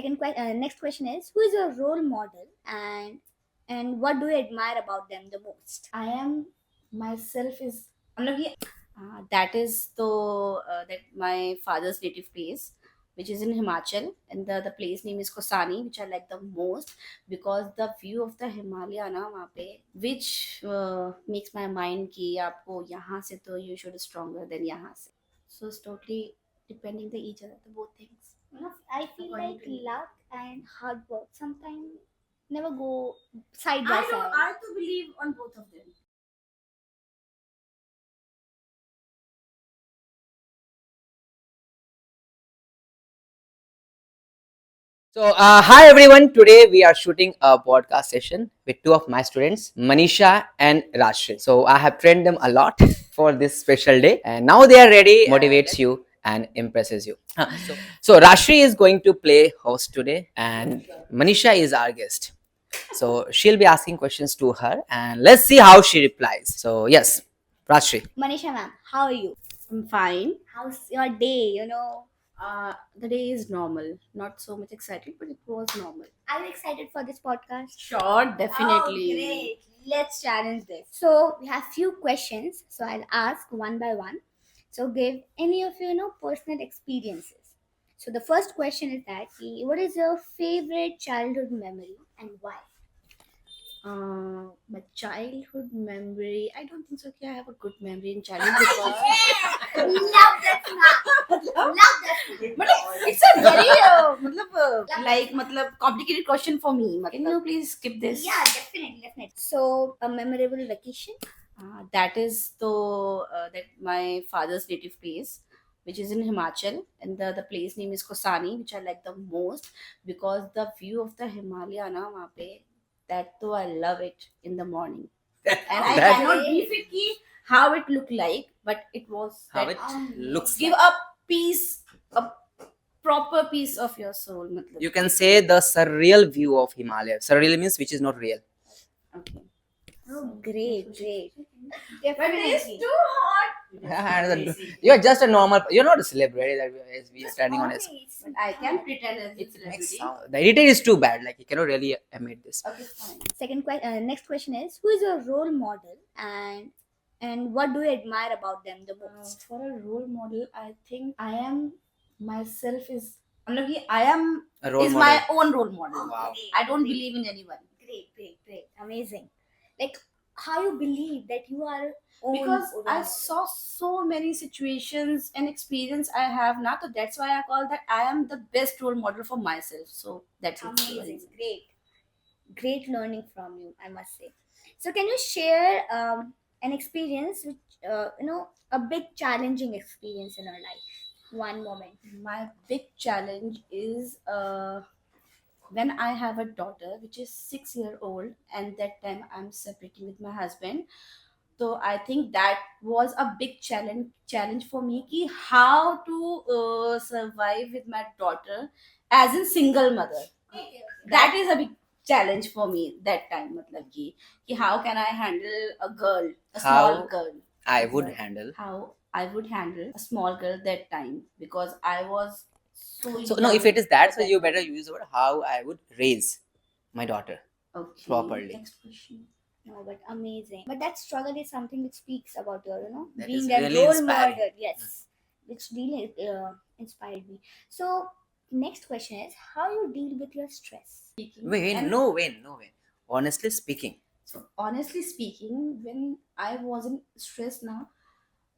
Next question is, who is your role model, and what do you admire about them the most? I am myself is मतलब कि that is that my father's native place, which is in Himachal, and the place name is Kosani, which I like the most because the view of the Himalaya ना वहाँ पे, which makes my mind कि आपको यहाँ से तो you should stronger than यहाँ से. So it's totally depending the each other, the both things. I feel According like to you. luck and hard work sometimes never go side by side. I do believe on both of them. So, hi everyone. Today we are shooting a podcast session with two of my students, Manisha and Rashri. So, I have trained them a lot for this special day, and now they are ready. Motivates you and impresses you. So, Rashri is going to play host today, and Manisha is our guest. So, she'll be asking questions to her, and let's see how she replies. So, yes, Rashri. Manisha ma'am, how are you? I'm fine. How's your day? The day is normal. Not so much excited, but it was normal. Are you excited for this podcast? Sure, Oh, definitely. great. Let's challenge this. So we have few questions. So I'll ask one by one. So give any of your personal experiences. So the first question is that what is your favorite childhood memory and why? My childhood memory. I don't think so. I have a good memory in childhood because Love that ma'am. Love that. मतलब it's a very complicated question for me. Can you please skip this? Yeah, definitely. So a memorable vacation. That is that my father's native place, which is in Himachal, and the place name is Kosani, which I like the most because the view of the Himalaya ना वहाँ पे, that though I love it in the morning. And I That- cannot brief it ki how it looked like, but it was How that it looks give a peace, a proper piece of your soul. मतलब. You can say the surreal view of Himalaya. Surreal means which is not real. Okay. Oh, great. But it is Definitely. too hot. You're just a normal. You're not a celebrity that we are standing on a. But I can pretend as a It makes celebrity. sound. The editing is too bad. Like you cannot really admit this. Okay, fine. Next question is, who is your role model, and what do you admire about them the most? For a role model, I think I am myself is मतलब कि I am A role is model. my own role model. Wow. I don't believe in anyone Great, amazing. Like how you believe that you are own because role I model. saw so many situations and experience I have now. So that's why I call that I am the best role model for myself. So that's it. Amazing, great learning from you, I must say. So can you share an experience which a big challenging experience in your life? One moment. My big challenge is when I have a daughter which is 6 year old, and that time I'm separating with my husband. So I think that was a big challenge for me ki how to survive with my daughter as a single mother. That is a big challenge for me that time. मतलब कि how can I handle a girl, a small How girl. I would handle. How I would handle a small girl that time because I was so So no, young if it is that, so at you time. better use the word how I would raise my daughter. Okay. properly. Next question. No, but amazing. But that struggle is something which speaks about your That being is a really role inspiring. model. Yes, which really inspired me. So next question is, how you deal with your stress? Wait, no, wait. Honestly speaking, So honestly speaking, when I wasn't stressed now,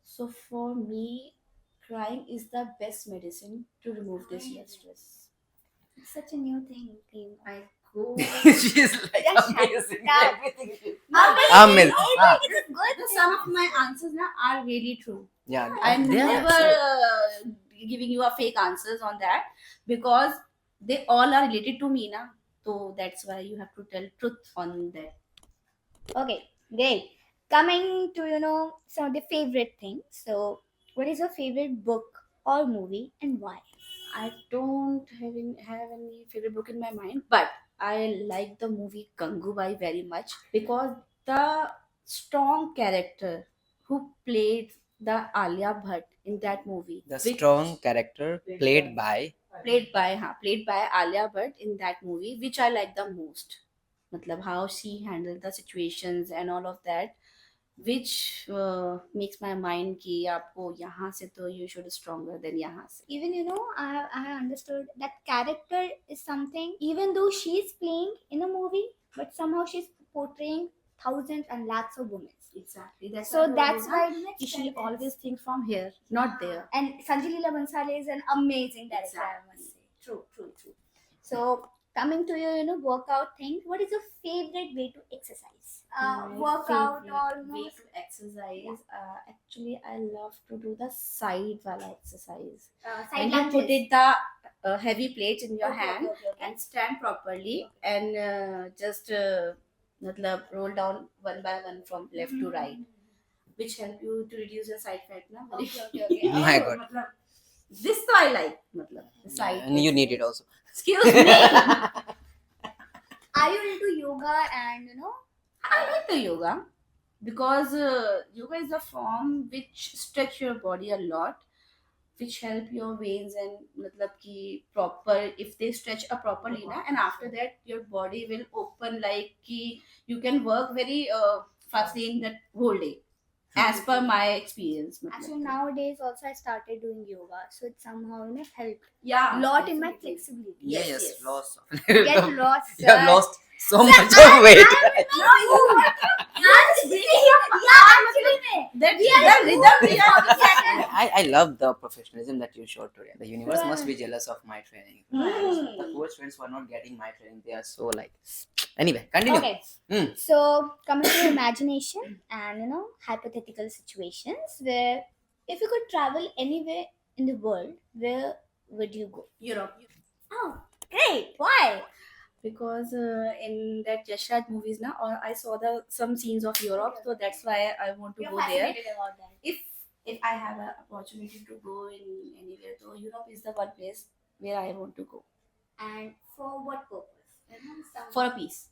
so for me, crying is the best medicine to remove this year stress. It's such a new thing. I go. she's like Just amazing. shut up. Everything. Amazing. Ah, It's a good The some of my answers now are really true. yeah, I'm they are never true. giving you a fake answers on that because they all are related to me now. So that's why you have to tell truth on that. Okay, great. Coming to some of the favorite things. So, what is your favorite book or movie and why? I don't have any favorite book in my mind, but I like the movie Gangubai very much because the strong character who played the Alia Bhatt in that movie. The which- strong character played by played by Alia Bhatt in that movie, which I like the most. मतलब how she handled the situations and all of that, which makes my mind कि आपको यहाँ से तो you should stronger than यहाँ से. Even I understood that character is something, even though she's playing in a movie, but somehow she's portraying thousands and lakhs of women. Exactly. That's So why that's why it makes she sense. always think from here, not there. And Sanjay Leela Bhansali is an amazing director, I must say. True. So coming to your workout thing, what is your favorite way to exercise? My Workout favorite or way to exercise. Actually, I love to do the side wala exercise. side When you put lunges. it the heavy plate in your Okay, hand okay. and stand properly and just matlab roll down one by one from left to right, which help you to reduce your side fat na. Okay. My God. matlab, this तो I like matlab the side. And you need it also. Excuse me. Are you into yoga and I like the yoga because yoga is a form which stretch your body a lot, which help your veins and matlab ki proper if they stretch a properly na, and after that your body will open like ki you can work very fastly in that whole day, as per my experience. matlab. actually nowadays also I started doing yoga, so it somehow helped Yeah, lot in my definitely. flexibility. Yes. lost. Get lost. You have lost so much of weight. I love the professionalism that you showed today. The universe must be jealous of my training. The poor students who are not getting my training, they are so like. Anyway, continue. Okay. Hmm. So coming to imagination and hypothetical situations where if you could travel anywhere in the world, where would you go? Europe. Oh, great! Why? Because in that Yashraj movies na, or I saw some scenes of Europe, so that's why I want to You're go there. fascinated about that. If I have an opportunity to go in anywhere, so Europe is the one place where I want to go And for what purpose? for a peace.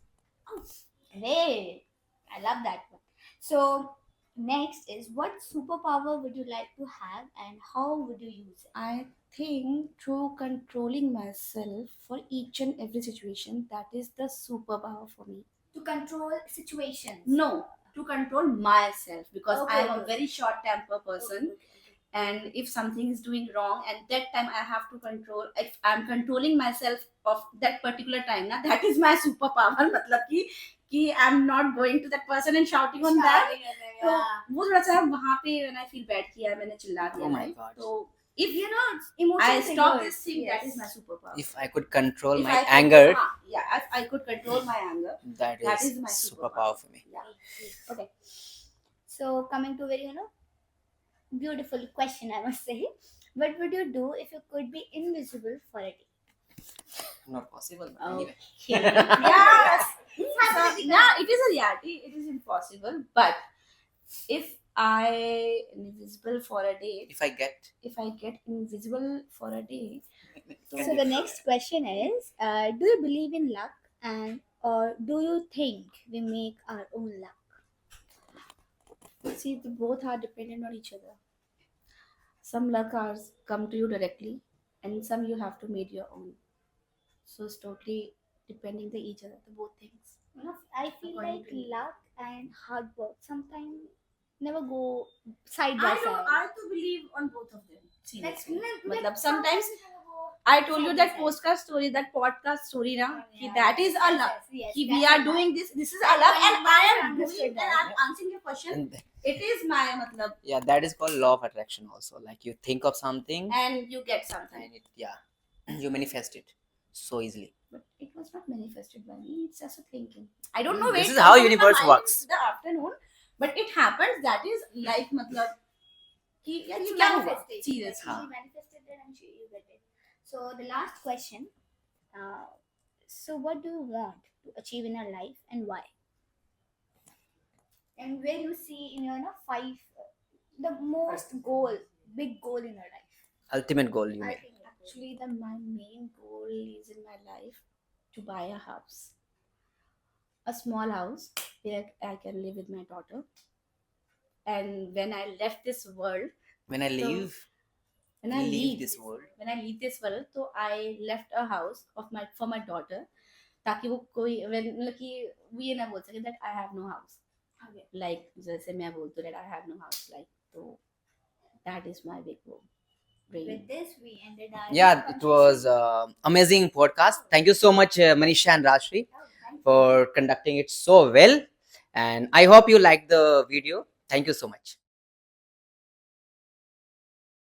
Great. I love that one. So next is, what superpower would you like to have and how would you use it? I think through controlling myself for each and every situation, that is the superpower for me. To control situations. No, to control myself, because Okay, I am a okay. very short temper person. And if something is doing wrong and that time I have to control, if I'm controlling myself of that particular time na, that is my superpower. मतलब कि I'm not going to that person and shouting on that. तो वो थोड़ा सा वहाँ पे when I feel bad किया मैंने चिल्ला दिया. Oh my God. तो if emotions I stop triggers. this thing, Yes. that is my superpower. If I could control If my I could- anger, if I could control my anger, that that is is my superpower for me. yeah. Okay. So coming to very beautiful question, I must say. What would you do if you could be invisible for a day? Not possible, but Oh. anyway. Yes. Yeah, it is a reality. It is impossible. But if I invisible for a day, If I get if I get invisible for a day, So the next question is, do you believe in luck or do you think we make our own luck? see, the both are dependent on each other. Some luck hours come to you directly, and some you have to make your own. So it's totally depending on each other. The both things. I feel According like to you. luck and hard work sometimes never go side by I know. side. I do believe on both of them. Like, Seriously. like Matlab, sometimes never go I told you side that by side. podcast story na, Yeah, that is a luck. yes, Ki that's we a are luck. doing this. This is a luck, and I am Understood doing, and that. I'm answering your question. and It is my matlab, yeah, that is called law of attraction also. Like you think of something and you get something. and you manifest it so easily. But it was not manifested by me. It's just a thinking. I don't know. This where is it how comes from in my universe mind works. in the afternoon, but it happens. That is like matlab कि यार ये She क्या हुआ? manifested. Seriously. She manifested it and you get it. So the last question. So what do you want to achieve in your life and why? And where you see in your the most big goal in your life? Ultimate goal, you mean? Actually, my main goal is in my life to buy a house, a small house where I can live with my daughter. And when I left this world, When I leave, when I leave this world. when I leave this world, तो I left a house for my daughter, ताकि वो कोई मतलब कि वो ये ना बोल सके that I have no house. Like जैसे मैं बोलती हूँ that I have no house, like तो that is my big goal. Dream. With this, we ended our Yeah, it was amazing podcast. Thank you so much, Manisha and Rashri, for conducting it so well. And I hope you liked the video. Thank you so much.